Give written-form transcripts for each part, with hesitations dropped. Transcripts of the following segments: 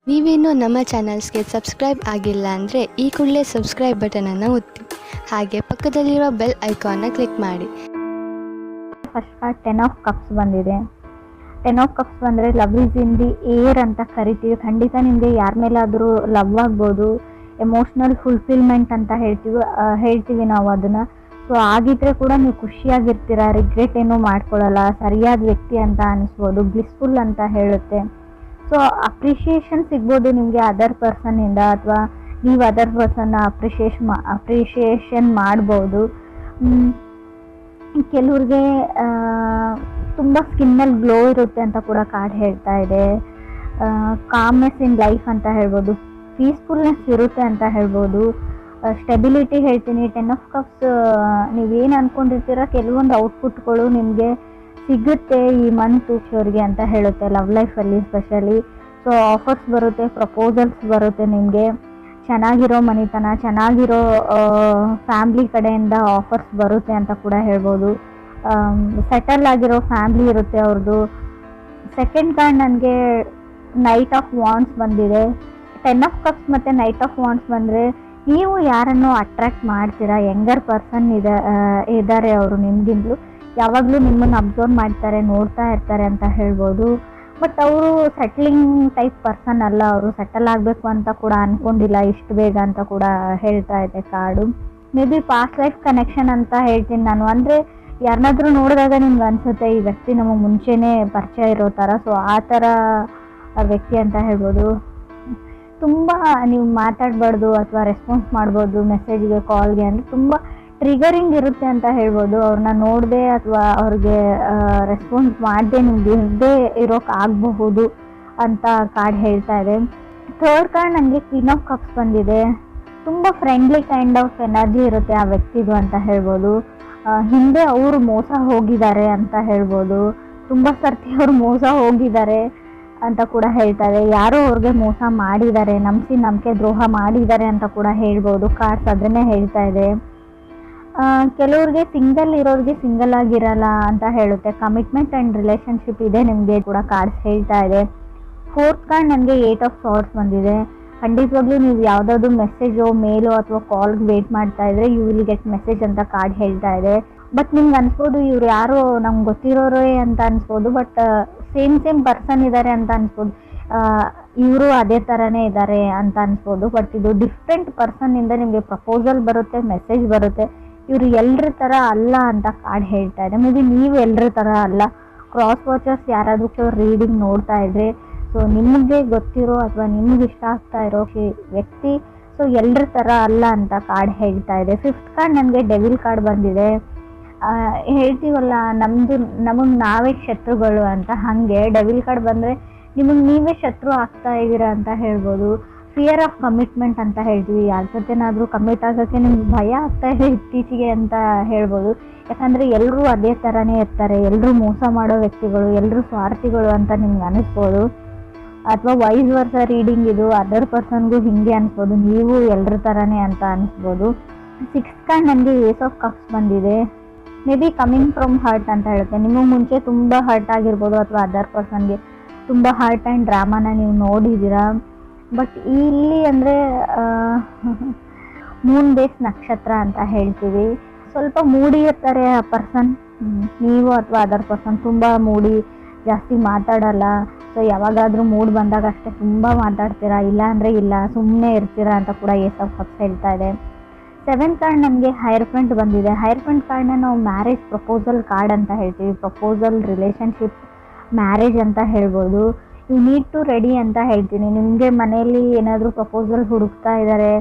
ನೀವೇನು ನಮ್ಮ ಚಾನಲ್ಸ್ಗೆ ಸಬ್ಸ್ಕ್ರೈಬ್ ಆಗಿಲ್ಲ ಅಂದರೆ ಈ ಕೂಡಲೇ ಸಬ್ಸ್ಕ್ರೈಬ್ ಬಟನನ್ನು ಒತ್ತಿ, ಹಾಗೆ ಪಕ್ಕದಲ್ಲಿರುವ ಬೆಲ್ ಐಕಾನ್ನ ಕ್ಲಿಕ್ ಮಾಡಿ. ಫಸ್ಟ್ ಕಾರ್ಡ್ 10 ಆಫ್ ಕಪ್ಸ್ ಬಂದಿದೆ. 10 ಆಫ್ ಕಪ್ಸ್ ಬಂದರೆ love is in the air ಅಂತ ಕರಿತೀವಿ. ಖಂಡಿತ ನಿಮಗೆ ಯಾರ ಮೇಲಾದರೂ ಲವ್ ಆಗ್ಬೋದು, ಎಮೋಷ್ನಲ್ ಫುಲ್ಫಿಲ್ಮೆಂಟ್ ಅಂತ ಹೇಳ್ತೀವಿ ನಾವು ಅದನ್ನು. ಸೊ ಆಗಿದ್ರೆ ಕೂಡ ನೀವು ಖುಷಿಯಾಗಿರ್ತೀರ, ರಿಗ್ರೆಟ್ ಏನೂ ಮಾಡ್ಕೊಳ್ಳಲ್ಲ, ಸರಿಯಾದ ವ್ಯಕ್ತಿ ಅಂತ ಅನಿಸ್ಬೋದು, ಬ್ಲಿಸ್ಫುಲ್ ಅಂತ ಹೇಳುತ್ತೆ. ಸೊ ಅಪ್ರಿಷಿಯೇಷನ್ ಸಿಗ್ಬೋದು ನಿಮಗೆ ಅದರ್ ಪರ್ಸನ್ನಿಂದ, ಅಥವಾ ನೀವು ಅದರ್ ಪರ್ಸನ್ನ ಅಪ್ರಿಷಿಯೇಷನ್ ಮಾಡ್ಬೋದು. ಕೆಲವ್ರಿಗೆ ತುಂಬ ಸ್ಕಿನ್ನಲ್ಲಿ ಗ್ಲೋ ಇರುತ್ತೆ ಅಂತ ಕೂಡ ಕಾರ್ಡ್ ಹೇಳ್ತಾ ಇದೆ. ಕಾಮ್ನೆಸ್ ಇನ್ ಲೈಫ್ ಅಂತ ಹೇಳ್ಬೋದು, ಪೀಸ್ಫುಲ್ನೆಸ್ ಇರುತ್ತೆ ಅಂತ ಹೇಳ್ಬೋದು. ಸ್ಟೆಬಿಲಿಟಿ ಹೇಳ್ತೀನಿ. 10 ಆಫ್ ಕಪ್ಸ್ ನೀವೇನು ಅಂದ್ಕೊಂಡಿರ್ತೀರ ಕೆಲವೊಂದು ಔಟ್ಪುಟ್ಗಳು ನಿಮಗೆ ಸಿಗುತ್ತೆ ಈ ಮಂತ್ ಅವ್ರಿಗೆ ಅಂತ ಹೇಳುತ್ತೆ, ಲವ್ ಲೈಫಲ್ಲಿ ಸ್ಪೆಷಲಿ. ಸೊ ಆಫರ್ಸ್ ಬರುತ್ತೆ, ಪ್ರಪೋಸಲ್ಸ್ ಬರುತ್ತೆ, ನಿಮಗೆ ಚೆನ್ನಾಗಿರೋ ಮನೆತನ, ಚೆನ್ನಾಗಿರೋ ಫ್ಯಾಮ್ಲಿ ಕಡೆಯಿಂದ ಆಫರ್ಸ್ ಬರುತ್ತೆ ಅಂತ ಕೂಡ ಹೇಳ್ಬೋದು. ಸೆಟಲ್ ಆಗಿರೋ ಫ್ಯಾಮ್ಲಿ ಇರುತ್ತೆ ಅವ್ರದ್ದು. ಸೆಕೆಂಡ್ ಕಾರ್ಡ್ ನನಗೆ ನೈಟ್ ಆಫ್ ವಾಂಡ್ಸ್ ಬಂದಿದೆ. 10 ಆಫ್ ಕಪ್ಸ್ ಮತ್ತು ನೈಟ್ ಆಫ್ ವಾಂಡ್ಸ್ ಬಂದರೆ ನೀವು ಯಾರನ್ನು ಅಟ್ರ್ಯಾಕ್ಟ್ ಮಾಡ್ತೀರಾ, ಯಂಗರ್ ಪರ್ಸನ್ ಇದ್ದಾರೆ ಅವರು ನಿಮಗಿಂತಲೂ, ಯಾವಾಗಲೂ ನಿಮ್ಮನ್ನು ಅಬ್ಸರ್ವ್ ಮಾಡ್ತಾರೆ, ನೋಡ್ತಾ ಇರ್ತಾರೆ ಅಂತ ಹೇಳ್ಬೋದು. ಬಟ್ ಅವರು ಸೆಟ್ಲಿಂಗ್ ಟೈಪ್ ಪರ್ಸನ್ ಅಲ್ಲ, ಅವರು ಸೆಟಲ್ ಆಗಬೇಕು ಅಂತ ಕೂಡ ಅಂದ್ಕೊಂಡಿಲ್ಲ ಇಷ್ಟು ಬೇಗ ಅಂತ ಕೂಡ ಹೇಳ್ತಾ ಇದೆ card. May be past life connection ಅಂತ ಹೇಳ್ತೀನಿ ನಾನು. ಅಂದರೆ ಯಾರನ್ನಾದ್ರೂ ನೋಡಿದಾಗ ನಿಮ್ಗೆ ಅನಿಸುತ್ತೆ ಈ ವ್ಯಕ್ತಿ ನಮಗೆ ಮುಂಚೆನೇ ಪರಿಚಯ ಇರೋ ಥರ. ಸೊ ಆ ಥರ ವ್ಯಕ್ತಿ ಅಂತ ಹೇಳ್ಬೋದು. ತುಂಬ ನೀವು ಮಾತಾಡಬಾರ್ದು ಅಥವಾ ರೆಸ್ಪಾನ್ಸ್ ಮಾಡ್ಬೋದು ಮೆಸೇಜ್ಗೆ, ಕಾಲ್ಗೆ, ಅಂದರೆ ತುಂಬ ಟ್ರಿಗರಿಂಗ್ ಇರುತ್ತೆ ಅಂತ ಹೇಳ್ಬೋದು. ಅವ್ರನ್ನ ನೋಡದೆ ಅಥವಾ ಅವ್ರಿಗೆ ರೆಸ್ಪಾನ್ಸ್ ಮಾಡದೆ ನಿಮ್ಗೆ ಇರದೇ ಇರೋಕ್ಕಾಗಬಹುದು ಅಂತ ಕಾರ್ಡ್ ಹೇಳ್ತಾ ಇದೆ. ಥರ್ಡ್ ಕಾರ್ಡ್ ನನಗೆ ಕ್ವೀನ್ ಆಫ್ ಕಪ್ಸ್ ಬಂದಿದೆ. ತುಂಬ ಫ್ರೆಂಡ್ಲಿ ಕೈಂಡ್ ಆಫ್ ಎನರ್ಜಿ ಇರುತ್ತೆ ಆ ವ್ಯಕ್ತಿದು ಅಂತ ಹೇಳ್ಬೋದು. ಹಿಂದೆ ಅವರು ಮೋಸ ಹೋಗಿದ್ದಾರೆ ಅಂತ ಹೇಳ್ಬೋದು, ತುಂಬ ಸರ್ತಿ ಅವರು ಮೋಸ ಹೋಗಿದ್ದಾರೆ ಅಂತ ಕೂಡ ಹೇಳ್ತಾ ಇದೆ. ಯಾರೋ ಅವ್ರಿಗೆ ಮೋಸ ಮಾಡಿದ್ದಾರೆ, ನಂಬಿಕೆ ದ್ರೋಹ ಮಾಡಿದ್ದಾರೆ ಅಂತ ಕೂಡ ಹೇಳ್ಬೋದು. ಕಾರ್ಡ್ಸ್ ಅದನ್ನೇ ಹೇಳ್ತಾ ಇದೆ. ಕೆಲವ್ರಿಗೆ ಸಿಂಗಲ್ ಇರೋರಿಗೆ ಸಿಂಗಲ್ ಆಗಿರಲ್ಲ ಅಂತ ಹೇಳುತ್ತೆ. ಕಮಿಟ್ಮೆಂಟ್ ಆ್ಯಂಡ್ ರಿಲೇಷನ್ಶಿಪ್ ಇದೆ ನಿಮಗೆ ಕೂಡ ಕಾರ್ಡ್ಸ್ ಹೇಳ್ತಾ ಇದೆ. ಫೋರ್ತ್ ಕಾರ್ಡ್ ನನಗೆ 8 ಆಫ್ ಸಾರ್ಟ್ಸ್ ಬಂದಿದೆ. ಖಂಡಿತವಾಗ್ಲೂ ನೀವು ಯಾವುದಾದ್ರು ಮೆಸೇಜೋ ಮೇಲೋ ಅಥವಾ ಕಾಲ್ಗೆ ವೇಟ್ ಮಾಡ್ತಾ ಇದ್ರೆ ಯು ವಿಲ್ ಗೆಟ್ ಮೆಸೇಜ್ ಅಂತ ಕಾರ್ಡ್ ಹೇಳ್ತಾ ಇದೆ. ಬಟ್ ನಿಮ್ಗೆ ಅನ್ಸ್ಬೋದು ಇವ್ರು ಯಾರೋ ನಮ್ಗೆ ಗೊತ್ತಿರೋರೇ ಅಂತ ಅನ್ಸ್ಬೋದು, ಬಟ್ ಸೇಮ್ ಪರ್ಸನ್ ಇದ್ದಾರೆ ಅಂತ ಅನ್ಸ್ಬೋದು, ಇವರು ಅದೇ ಥರನೇ ಇದ್ದಾರೆ ಅಂತ ಅನ್ಸ್ಬೋದು. ಬಟ್ ಇದು ಡಿಫ್ರೆಂಟ್ ಪರ್ಸನ್ನಿಂದ ನಿಮಗೆ ಪ್ರಪೋಸಲ್ ಬರುತ್ತೆ, ಮೆಸೇಜ್ ಬರುತ್ತೆ. ಇವರು ಎಲ್ಲರ ಥರ ಅಲ್ಲ ಅಂತ ಕಾರ್ಡ್ ಹೇಳ್ತಾ ಇದೆ. ಮೇ ಬಿ ನೀವು ಎಲ್ಲರ ಥರ ಅಲ್ಲ. ಕ್ರಾಸ್ ವಾಚರ್ಸ್ ಯಾರಾದರೂ ರೀಡಿಂಗ್ ನೋಡ್ತಾ ಇದ್ರೆ, ಸೊ ನಿಮಗೆ ಗೊತ್ತಿರೋ ಅಥವಾ ನಿಮ್ಗೆ ಇಷ್ಟ ಆಗ್ತಾ ಇರೋ ವ್ಯಕ್ತಿ ಸೊ ಎಲ್ಲರ ಥರ ಅಲ್ಲ ಅಂತ ಕಾರ್ಡ್ ಹೇಳ್ತಾ ಇದೆ. ಫಿಫ್ತ್ ಕಾರ್ಡ್ ನನಗೆ ಡೆವಿಲ್ ಕಾರ್ಡ್ ಬಂದಿದೆ. ಹೇಳ್ತೀವಲ್ಲ ನಮಗೆ ನಾವೇ ಶತ್ರುಗಳು ಅಂತ, ಹಾಗೆ ಡೆವಿಲ್ ಕಾರ್ಡ್ ಬಂದರೆ ನಿಮಗೆ ನೀವೇ ಶತ್ರು ಆಗ್ತಾ ಇದ್ದೀರಾ ಅಂತ ಹೇಳ್ಬೋದು. ಫಿಯರ್ ಆಫ್ ಕಮಿಟ್ಮೆಂಟ್ ಅಂತ ಹೇಳ್ತೀವಿ. ಯಾರ ಜೊತೆನಾದರೂ ಕಮಿಟ್ ಆಗೋಕ್ಕೆ ನಿಮ್ಗೆ ಭಯ ಆಗ್ತಾ ಇದೆ ಇತ್ತೀಚೆಗೆ ಅಂತ ಹೇಳ್ಬೋದು. ಯಾಕಂದರೆ ಎಲ್ಲರೂ ಅದೇ ಥರನೇ ಇರ್ತಾರೆ, ಎಲ್ಲರೂ ಮೋಸ ಮಾಡೋ ವ್ಯಕ್ತಿಗಳು, ಎಲ್ಲರೂ ಸ್ವಾರ್ಥಿಗಳು ಅಂತ ನಿಮ್ಗೆ ಅನಿಸ್ಬೋದು. ಅಥವಾ ವೈಸ್ ವರ್ಸ ರೀಡಿಂಗ್ ಇದು ಅದರ್ ಪರ್ಸನ್ಗೂ ಹಿಂಗೆ ಅನಿಸ್ಬೋದು, ನೀವು ಎಲ್ಲರ ಥರನೇ ಅಂತ ಅನಿಸ್ಬೋದು. ಸಿಕ್ಸ್ತ್ ಕಾರ್ಡ್ ನನಗೆ ಏಸ್ ಆಫ್ ಕಪ್ಸ್ ಬಂದಿದೆ. May be coming from hurt ಅಂತ ಹೇಳುತ್ತೆ. ನಿಮಗೆ ಮುಂಚೆ ತುಂಬ ಹರ್ಟ್ ಆಗಿರ್ಬೋದು ಅಥವಾ ಅದರ್ ಪರ್ಸನ್ಗೆ ತುಂಬ ಹರ್ಟ್ ಆ್ಯಂಡ್ ಡ್ರಾಮಾನ ನೀವು ನೋಡಿದ್ದೀರಾ. ಬಟ್ ಇಲ್ಲಿ ಅಂದರೆ ಮೂನ್ ಬೇಸ್ ನಕ್ಷತ್ರ ಅಂತ ಹೇಳ್ತೀವಿ. ಸ್ವಲ್ಪ ಮೂಡಿ ಇರ್ತಾರೆ ಆ ಪರ್ಸನ್, ನೀವು ಅಥವಾ ಅದರ್ ಪರ್ಸನ್ ತುಂಬ ಮೂಡಿ, ಜಾಸ್ತಿ ಮಾತಾಡಲ್ಲ. ಸೊ ಯಾವಾಗಾದರೂ ಮೂಡ್ ಬಂದಾಗ ಅಷ್ಟೇ ತುಂಬ ಮಾತಾಡ್ತೀರಾ, ಇಲ್ಲ ಅಂದರೆ ಇಲ್ಲ, ಸುಮ್ಮನೆ ಇರ್ತೀರಾ ಅಂತ ಕೂಡ ಏಸ್ ಆಫ್ ಕಪ್ಸ್ ಹೇಳ್ತಾ ಇದೆ. ಸೆವೆಂತ್ ಕಾರ್ಡ್ ನಮಗೆ ಹೈರ್ ಫ್ರೆಂಡ್ ಬಂದಿದೆ. ಹೈರ್ ಫ್ರೆಂಡ್ ಕಾರ್ಡ್ನ ನಾವು ಮ್ಯಾರೇಜ್ ಪ್ರಪೋಸಲ್ ಕಾರ್ಡ್ ಅಂತ ಹೇಳ್ತೀವಿ. ಪ್ರಪೋಸಲ್, ರಿಲೇಷನ್ಶಿಪ್, ಮ್ಯಾರೇಜ್ ಅಂತ ಹೇಳ್ಬೋದು. ಯು ನೀಡ್ ಟು ರೆಡಿ ಅಂತ ಹೇಳ್ತೀನಿ. ನಿಮಗೆ ಮನೆಯಲ್ಲಿ ಏನಾದರೂ ಪ್ರಪೋಸಲ್ ಹುಡುಕ್ತಾ ಇದ್ದಾರೆ,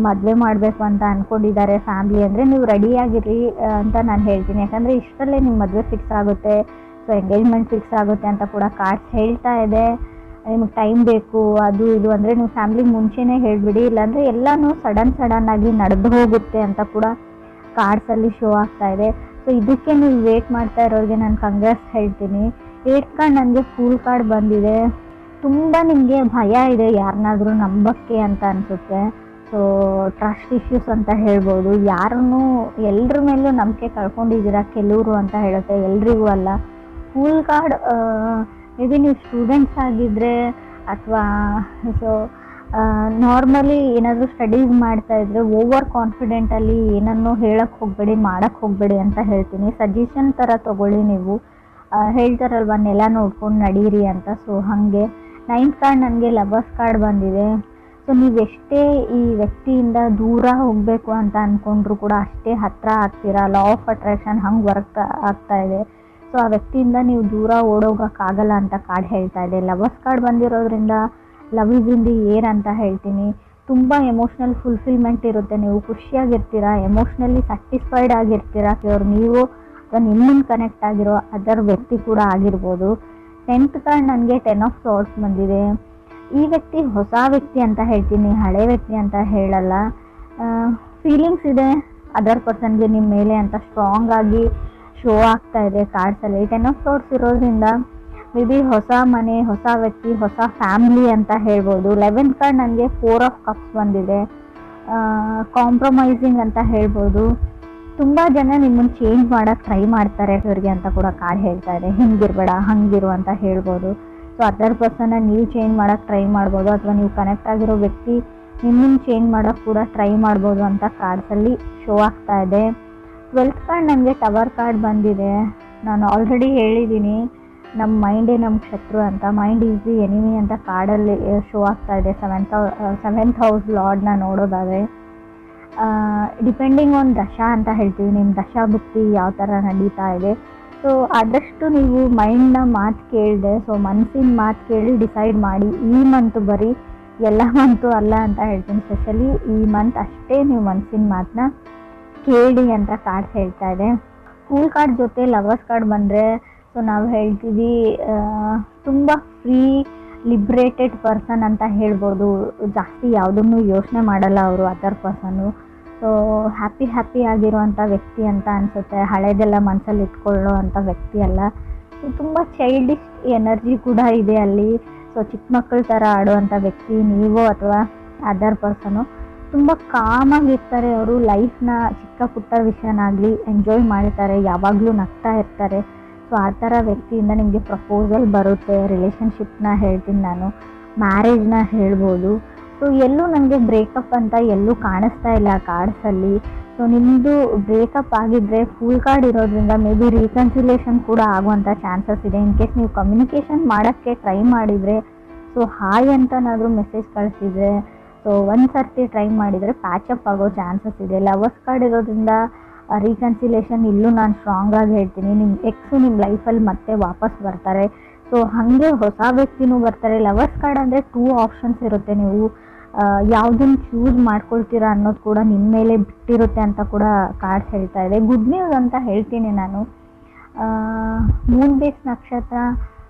ಮದುವೆ ಮಾಡಬೇಕು ಅಂತ ಅಂದ್ಕೊಂಡಿದ್ದಾರೆ ಫ್ಯಾಮ್ಲಿ ಅಂದರೆ ನೀವು ರೆಡಿಯಾಗಿರಿ ಅಂತ ನಾನು ಹೇಳ್ತೀನಿ. ಯಾಕಂದರೆ ಇಷ್ಟರಲ್ಲೇ ನಿಮ್ಮ ಮದುವೆ ಫಿಕ್ಸ್ ಆಗುತ್ತೆ, ಸೊ ಎಂಗೇಜ್ಮೆಂಟ್ ಫಿಕ್ಸ್ ಆಗುತ್ತೆ ಅಂತ ಕೂಡ ಕಾರ್ಡ್ಸ್ ಹೇಳ್ತಾ ಇದೆ. ನಿಮಗೆ ಟೈಮ್ ಬೇಕು ಅದು ಇದು ಅಂದರೆ ನೀವು ಫ್ಯಾಮ್ಲಿಗೆ ಮುಂಚೆನೇ ಹೇಳಿಬಿಡಿ, ಇಲ್ಲಾಂದರೆ ಎಲ್ಲನೂ ಸಡನ್ ಆಗಿ ನಡೆದು ಹೋಗುತ್ತೆ ಅಂತ ಕೂಡ ಕಾರ್ಡ್ಸಲ್ಲಿ ಶೋ ಆಗ್ತಾ ಇದೆ. ಸೊ ಇದಕ್ಕೆ ನೀವು ವೇಟ್ ಮಾಡ್ತಾ ಇರೋರಿಗೆ ನಾನು ಕಂಗ್ರಾಟ್ಸ್ ಹೇಳ್ತೀನಿ. 8th ಕಾರ್ಡ್ ನನಗೆ ಫೂಲ್ ಕಾರ್ಡ್ ಬಂದಿದೆ. ತುಂಬ ನಿಮಗೆ ಭಯ ಇದೆ ಯಾರನ್ನಾದ್ರೂ ನಂಬಕ್ಕೆ ಅಂತ ಅನಿಸುತ್ತೆ. ಸೊ ಟ್ರಸ್ಟ್ ಇಶ್ಯೂಸ್ ಅಂತ ಹೇಳ್ಬೋದು. ಯಾರನ್ನೂ ಎಲ್ಲರ ಮೇಲೂ ನಂಬಿಕೆ ಕಳ್ಕೊಂಡಿದ್ದೀರಾ ಕೆಲವರು ಅಂತ ಹೇಳುತ್ತೆ, ಎಲ್ರಿಗೂ ಅಲ್ಲ. ಫೂಲ್ ಕಾರ್ಡ್ ಮೇ ಬಿ ನೀವು ಸ್ಟೂಡೆಂಟ್ಸ್ ಆಗಿದ್ದರೆ ಅಥವಾ ಸೊ ನಾರ್ಮಲಿ ಏನಾದರೂ ಸ್ಟಡೀಸ್ ಮಾಡ್ತಾಯಿದ್ರೆ ಓವರ್ ಕಾನ್ಫಿಡೆಂಟಲ್ಲಿ ಏನನ್ನೂ ಹೇಳಕ್ಕೆ ಹೋಗಬೇಡಿ, ಮಾಡೋಕ್ಕೆ ಹೋಗಬೇಡಿ ಅಂತ ಹೇಳ್ತೀನಿ. ಸಜೆಷನ್ ಥರ ತೊಗೊಳ್ಳಿ ನೀವು. ಹೇಳ್ತಾರಲ್ವ ನೆಲ ನೋಡ್ಕೊಂಡು ನಡೀರಿ ಅಂತ. ಸೊ ಹಾಗೆ 9th ಕಾರ್ಡ್ ನನಗೆ ಲವರ್ಸ್ ಕಾರ್ಡ್ ಬಂದಿದೆ. ಸೊ ನೀವೆಷ್ಟೇ ಈ ವ್ಯಕ್ತಿಯಿಂದ ದೂರ ಹೋಗಬೇಕು ಅಂತ ಅಂದ್ಕೊಂಡ್ರು ಕೂಡ ಅಷ್ಟೇ ಹತ್ತಿರ ಆಗ್ತೀರಾ. ಲಾ ಆಫ್ ಅಟ್ರಾಕ್ಷನ್ ಹಂಗೆ ವರ್ಕ್ ಆಗ್ತಾ ಇದೆ. ಸೊ ಆ ವ್ಯಕ್ತಿಯಿಂದ ನೀವು ದೂರ ಓಡೋಗೋಕ್ಕಾಗಲ್ಲ ಅಂತ ಕಾರ್ಡ್ ಹೇಳ್ತಾ ಇದೆ. ಲವರ್ಸ್ ಕಾರ್ಡ್ ಬಂದಿರೋದ್ರಿಂದ love is in the air ಅಂತ ಹೇಳ್ತೀನಿ. ತುಂಬ ಎಮೋಷ್ನಲ್ ಫುಲ್ಫಿಲ್ಮೆಂಟ್ ಇರುತ್ತೆ, ನೀವು ಖುಷಿಯಾಗಿರ್ತೀರಾ, ಎಮೋಷ್ನಲಿ ಸ್ಯಾಟಿಸ್ಫೈಡ್ ಆಗಿರ್ತೀರಾ. ಅವ್ರು ನೀವು ಅಥವಾ ನಿಮ್ಮನ್ನು ಕನೆಕ್ಟ್ ಆಗಿರೋ ಅದರ್ ವ್ಯಕ್ತಿ ಕೂಡ ಆಗಿರ್ಬೋದು. 10th ಕಾರ್ಡ್ ನನಗೆ 10 ಆಫ್ ಸಾರ್ಟ್ಸ್ ಬಂದಿದೆ. ಈ ವ್ಯಕ್ತಿ ಹೊಸ ವ್ಯಕ್ತಿ ಅಂತ ಹೇಳ್ತೀನಿ, ಹಳೆ ವ್ಯಕ್ತಿ ಅಂತ ಹೇಳಲ್ಲ. ಫೀಲಿಂಗ್ಸ್ ಇದೆ ಅದರ್ ಪರ್ಸನ್ಗೆ ನಿಮ್ಮ ಮೇಲೆ ಅಂತ ಸ್ಟ್ರಾಂಗ್ ಆಗಿ ಶೋ ಆಗ್ತಾ ಇದೆ ಕಾರ್ಡ್ಸಲ್ಲಿ. 10 ಆಫ್ ಸಾರ್ಟ್ಸ್ ಇರೋದ್ರಿಂದ ಮೇ ಬಿ ಹೊಸ ಮನೆ, ಹೊಸ ವ್ಯಕ್ತಿ, ಹೊಸ ಫ್ಯಾಮಿಲಿ ಅಂತ ಹೇಳ್ಬೋದು. 11th ಕಾರ್ಡ್ ನನಗೆ 4 ಆಫ್ ಕಪ್ಸ್ ಬಂದಿದೆ. ಕಾಂಪ್ರಮೈಸಿಂಗ್ ಅಂತ ಹೇಳ್ಬೋದು. ತುಂಬ ಜನ ನಿಮ್ಮನ್ನು ಚೇಂಜ್ ಮಾಡೋಕ್ಕೆ ಟ್ರೈ ಮಾಡ್ತಾರೆ ಇವ್ರಿಗೆ ಅಂತ ಕೂಡ ಕಾರ್ಡ್ ಹೇಳ್ತಾ ಇದೆ. ಹಿಂಗಿರಬೇಡ, ಹಂಗಿರು ಅಂತ ಹೇಳ್ಬೋದು. ಸೊ ಅದರ್ ಪರ್ಸನ್ನ ನೀವು ಚೇಂಜ್ ಮಾಡೋಕ್ಕೆ ಟ್ರೈ ಮಾಡ್ಬೋದು, ಅಥವಾ ನೀವು ಕನೆಕ್ಟ್ ಆಗಿರೋ ವ್ಯಕ್ತಿ ನಿಮ್ಮನ್ನು ಚೇಂಜ್ ಮಾಡೋಕ್ಕೆ ಕೂಡ ಟ್ರೈ ಮಾಡ್ಬೋದು ಅಂತ ಕಾರ್ಡ್ಸಲ್ಲಿ ಶೋ ಆಗ್ತಾ ಇದೆ. 12th ಕಾರ್ಡ್ ನನಗೆ ಟವರ್ ಕಾರ್ಡ್ ಬಂದಿದೆ. ನಾನು ಆಲ್ರೆಡಿ ಹೇಳಿದ್ದೀನಿ, ನಮ್ಮ ಮೈಂಡೇ ನಮ್ಮ ಶತ್ರು ಅಂತ. ಮೈಂಡ್ ಈಸ್ ದಿ ಎನಿಮಿ ಅಂತ ಕಾರ್ಡಲ್ಲಿ ಶೋ ಆಗ್ತಾ ಇದೆ. 7th ಹೌಸ್ ಲಾರ್ಡ್ನ ನೋಡೋದಾದರೆ ಡಿಪೆಂಡಿಂಗ್ ಆನ್ ದಶಾ ಅಂತ ಹೇಳ್ತೀವಿ. ನಿಮ್ಮ ದಶಾ ಬುತ್ತಿ ಯಾವ ಥರ ನಡೀತಾ ಇದೆ. ಸೊ ಆದಷ್ಟು ನೀವು ಮೈಂಡ್ನ ಮಾತು ಕೇಳಿದೆ, ಸೊ ಮನಸ್ಸಿನ ಮಾತು ಕೇಳಿ ಡಿಸೈಡ್ ಮಾಡಿ. ಈ ಮಂತು ಬರೀ ಎಲ್ಲ ಮಂತು ಅಲ್ಲ ಅಂತ ಹೇಳ್ತೀನಿ. ಸ್ಪೆಷಲಿ ಈ ಮಂತ್ ಅಷ್ಟೇ ನೀವು ಮನಸ್ಸಿನ ಮಾತನ್ನ ಕೇಳಿ ಅಂತ ಕಾರ್ಡ್ ಹೇಳ್ತಾ ಇದೆ. ಫೂಲ್ ಕಾರ್ಡ್ ಜೊತೆ ಲವರ್ಸ್ ಕಾರ್ಡ್ ಬಂದರೆ ಸೊ ನಾವು ಹೇಳ್ತೀವಿ ತುಂಬ ಫ್ರೀ ಲಿಬ್ರೇಟೆಡ್ ಪರ್ಸನ್ ಅಂತ ಹೇಳ್ಬೋದು. ಜಾಸ್ತಿ ಯಾವುದನ್ನು ಯೋಚನೆ ಮಾಡಲ್ಲ ಅವರು ಅದರ್ ಪರ್ಸನ್ನು. ಸೊ ಹ್ಯಾಪಿ ಆಗಿರುವಂಥ ವ್ಯಕ್ತಿ ಅಂತ ಅನಿಸುತ್ತೆ. ಹಳೆದೆಲ್ಲ ಮನಸ್ಸಲ್ಲಿ ಇಟ್ಕೊಳ್ಳೋ ಅಂಥ ವ್ಯಕ್ತಿ ಅಲ್ಲ. ಸೊ ತುಂಬ ಚೈಲ್ಡಿಶ್ ಎನರ್ಜಿ ಕೂಡ ಇದೆ ಅಲ್ಲಿ. ಸೊ ಚಿಕ್ಕ ಮಕ್ಕಳ ಥರ ಆಡುವಂಥ ವ್ಯಕ್ತಿ ನೀವು ಅಥವಾ ಅದರ್ ಪರ್ಸನು. ತುಂಬ ಕಾಮಾಗಿರ್ತಾರೆ ಅವರು. ಲೈಫ್ನ ಚಿಕ್ಕ ಪುಟ್ಟ ವಿಷಯನಾಗಲಿ ಎಂಜಾಯ್ ಮಾಡ್ತಾರೆ, ಯಾವಾಗಲೂ ನಗ್ತಾ ಇರ್ತಾರೆ. ಸೊ ಆ ಥರ ವ್ಯಕ್ತಿಯಿಂದ ನಿಮಗೆ ಪ್ರಪೋಸಲ್ ಬರುತ್ತೆ. ರಿಲೇಷನ್ಶಿಪ್ನ ಹೇಳ್ತೀನಿ ನಾನು, ಮ್ಯಾರೇಜ್ನ ಹೇಳ್ಬೋದು. ಸೊ ಎಲ್ಲೂ ನನಗೆ ಬ್ರೇಕಪ್ ಅಂತ ಎಲ್ಲೂ ಕಾಣಿಸ್ತಾ ಇಲ್ಲ ಕಾರ್ಡ್ಸಲ್ಲಿ. ಸೊ ನಿಮ್ಮದು ಬ್ರೇಕಪ್ ಆಗಿದ್ದರೆ ಫುಲ್ ಕಾರ್ಡ್ ಇರೋದ್ರಿಂದ ಮೇ ಬಿ ರೀಕನ್ಸಿಲೇಷನ್ ಕೂಡ ಆಗುವಂಥ ಚಾನ್ಸಸ್ ಇದೆ. ಇನ್ ಕೇಸ್ ನೀವು ಕಮ್ಯುನಿಕೇಷನ್ ಮಾಡೋಕ್ಕೆ ಟ್ರೈ ಮಾಡಿದರೆ, ಸೊ ಹಾಯ್ ಅಂತನಾದರೂ ಮೆಸೇಜ್ ಕಳಿಸಿದರೆ, ಸೊ ಒಂದು ಸರ್ತಿ ಟ್ರೈ ಮಾಡಿದರೆ ಪ್ಯಾಚಪ್ ಆಗೋ ಚಾನ್ಸಸ್ ಇದೆ. ಲವರ್ಸ್ ಕಾರ್ಡ್ ಇರೋದ್ರಿಂದ ರೀಕನ್ಸಿಲೇಷನ್ ಇಲ್ಲೂ ನಾನು ಸ್ಟ್ರಾಂಗಾಗಿ ಹೇಳ್ತೀನಿ. ನಿಮ್ಮ ಎಕ್ಸು ನಿಮ್ಮ ಲೈಫಲ್ಲಿ ಮತ್ತೆ ವಾಪಸ್ ಬರ್ತಾರೆ. ಸೊ ಹಾಗೆ ಹೊಸ ವ್ಯಕ್ತಿನೂ ಬರ್ತಾರೆ. ಲವರ್ಸ್ ಕಾರ್ಡ್ ಅಂದರೆ 2 ಆಪ್ಷನ್ಸ್ ಇರುತ್ತೆ. ನೀವು ಯಾವುದನ್ನು ಚೂಸ್ ಮಾಡ್ಕೊಳ್ತೀರಾ ಅನ್ನೋದು ಕೂಡ ನಿಮ್ಮ ಮೇಲೆ ಬಿಟ್ಟಿರುತ್ತೆ ಅಂತ ಕೂಡ ಕಾರ್ಡ್ಸ್ ಹೇಳ್ತಾ ಇದೆ. ಗುಡ್ ನ್ಯೂಸ್ ಅಂತ ಹೇಳ್ತೀನಿ ನಾನು. ಮೂನ್ ಬೇಸ್ ನಕ್ಷತ್ರ.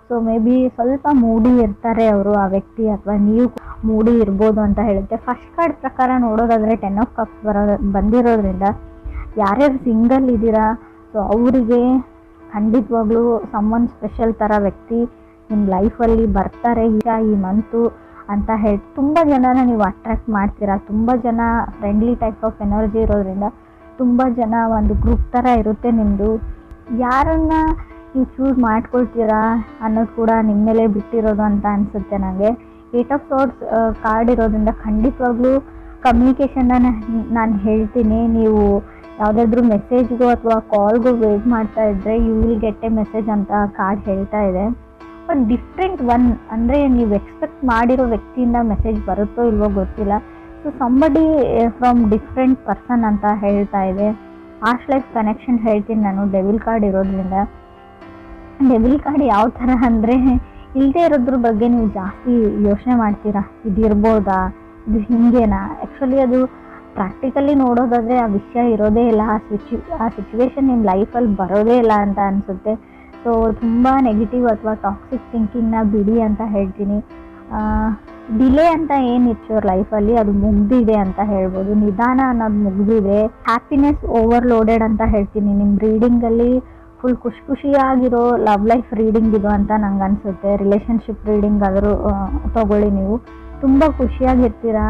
ಸೊ ಮೇ ಬಿ ಸ್ವಲ್ಪ ಮೂಡಿ ಇರ್ತಾರೆ ಅವರು, ಆ ವ್ಯಕ್ತಿ, ಅಥವಾ ನೀವು ಮೂಡಿ ಇರ್ಬೋದು ಅಂತ ಹೇಳುತ್ತೆ. ಫಸ್ಟ್ ಕಾರ್ಡ್ ಪ್ರಕಾರ ನೋಡೋದಾದರೆ 10 ಆಫ್ ಕಪ್ಸ್ ಬಂದಿರೋದ್ರಿಂದ ಯಾರ್ಯಾರು ಸಿಂಗಲ್ ಇದ್ದೀರಾ, ಸೊ ಅವರಿಗೆ ಖಂಡಿತವಾಗ್ಲೂ ಸಮ್ಮನ್ ಸ್ಪೆಷಲ್ ಥರ ವ್ಯಕ್ತಿ ನಿಮ್ಮ ಲೈಫಲ್ಲಿ ಬರ್ತಾರೆ ಈಗ ಈ ಮಂತು ಅಂತ ಹೇಳಿ ತುಂಬ ಜನನ ನೀವು ಅಟ್ರ್ಯಾಕ್ಟ್ ಮಾಡ್ತೀರಾ. ತುಂಬ ಜನ ಫ್ರೆಂಡ್ಲಿ ಟೈಪ್ ಆಫ್ ಎನರ್ಜಿ ಇರೋದ್ರಿಂದ ತುಂಬ ಜನ ಒಂದು ಗ್ರೂಪ್ ಥರ ಇರುತ್ತೆ ನಿಮ್ಮದು. ಯಾರನ್ನು ನೀವು ಚೂಸ್ ಮಾಡ್ಕೊಳ್ತೀರಾ ಅನ್ನೋದು ಕೂಡ ನಿಮ್ಮ ಮೇಲೆ ಬಿಟ್ಟಿರೋದು ಅಂತ ಅನಿಸುತ್ತೆ ನನಗೆ. 8 ಆಫ್ ಸಾರ್ಟ್ಸ್ ಕಾರ್ಡ್ ಇರೋದ್ರಿಂದ ಖಂಡಿತವಾಗ್ಲೂ ಕಮ್ಯುನಿಕೇಷನ್ನ ನಾನು ಹೇಳ್ತೀನಿ. ನೀವು ಯಾವುದಾದ್ರೂ ಮೆಸೇಜ್ಗೂ ಅಥವಾ ಕಾಲ್ಗೂ ವೇಟ್ ಮಾಡ್ತಾ ಇದ್ದರೆ you will get a message ಅಂತ ಕಾರ್ಡ್ ಹೇಳ್ತಾ ಇದೆ. ಬಟ್ ಡಿಫ್ರೆಂಟ್ ಒನ್, ಅಂದರೆ ನೀವು ಎಕ್ಸ್ಪೆಕ್ಟ್ ಮಾಡಿರೋ ವ್ಯಕ್ತಿಯಿಂದ ಮೆಸೇಜ್ ಬರುತ್ತೋ ಇಲ್ವೋ ಗೊತ್ತಿಲ್ಲ. So somebody from different person ಅಂತ ಹೇಳ್ತಾ ಇದೆ. ಪಾಸ್ಟ್ ಲೈಫ್ ಕನೆಕ್ಷನ್ ಹೇಳ್ತೀನಿ ನಾನು ಡೆವಿಲ್ ಕಾರ್ಡ್ ಇರೋದ್ರಿಂದ. ಡೆವಿಲ್ ಕಾರ್ಡ್ ಯಾವ ಥರ ಅಂದರೆ, ಇಲ್ಲದೆ ಇರೋದ್ರ ಬಗ್ಗೆ ನೀವು ಜಾಸ್ತಿ ಯೋಚನೆ ಮಾಡ್ತೀರಾ. ಇದಿರ್ಬೋದಾ, ಇದು ಹಿಂಗೇನಾ. ಆ್ಯಕ್ಚುಲಿ ಅದು ಪ್ರಾಕ್ಟಿಕಲಿ ನೋಡೋದಾದರೆ ಆ ವಿಷಯ ಇರೋದೇ ಇಲ್ಲ, ಆ ಸಿಚುವೇಶನ್ ನಿಮ್ಮ ಲೈಫಲ್ಲಿ ಬರೋದೇ ಇಲ್ಲ ಅಂತ ಅನಿಸುತ್ತೆ. ಸೊ ತುಂಬ ನೆಗೆಟಿವ್ ಅಥವಾ ಟಾಕ್ಸಿಕ್ ಥಿಂಕಿಂಗ್ನ ಬಿಡಿ ಅಂತ ಹೇಳ್ತೀನಿ. ಡಿಲೇ ಅಂತ ಏನಿತ್ತು ಅವ್ರ ಲೈಫಲ್ಲಿ ಅದು ಮುಗ್ದಿದೆ ಅಂತ ಹೇಳ್ಬೋದು. ನಿಧಾನ ಅನ್ನೋದು ಮುಗ್ದಿದೆ. ಹ್ಯಾಪಿನೆಸ್ ಓವರ್ಲೋಡೆಡ್ ಅಂತ ಹೇಳ್ತೀನಿ. ನಿಮ್ಮ ರೀಡಿಂಗಲ್ಲಿ ಫುಲ್ ಖುಷಿಯಾಗಿರೋ ಲವ್ ಲೈಫ್ ರೀಡಿಂಗ್ ಇದು ಅಂತ ನಂಗೆ ಅನಿಸುತ್ತೆ. ರಿಲೇಷನ್ಶಿಪ್ ರೀಡಿಂಗ್ ಆದರೂ ತೊಗೊಳ್ಳಿ ನೀವು. ತುಂಬ ಖುಷಿಯಾಗಿರ್ತೀರಾ.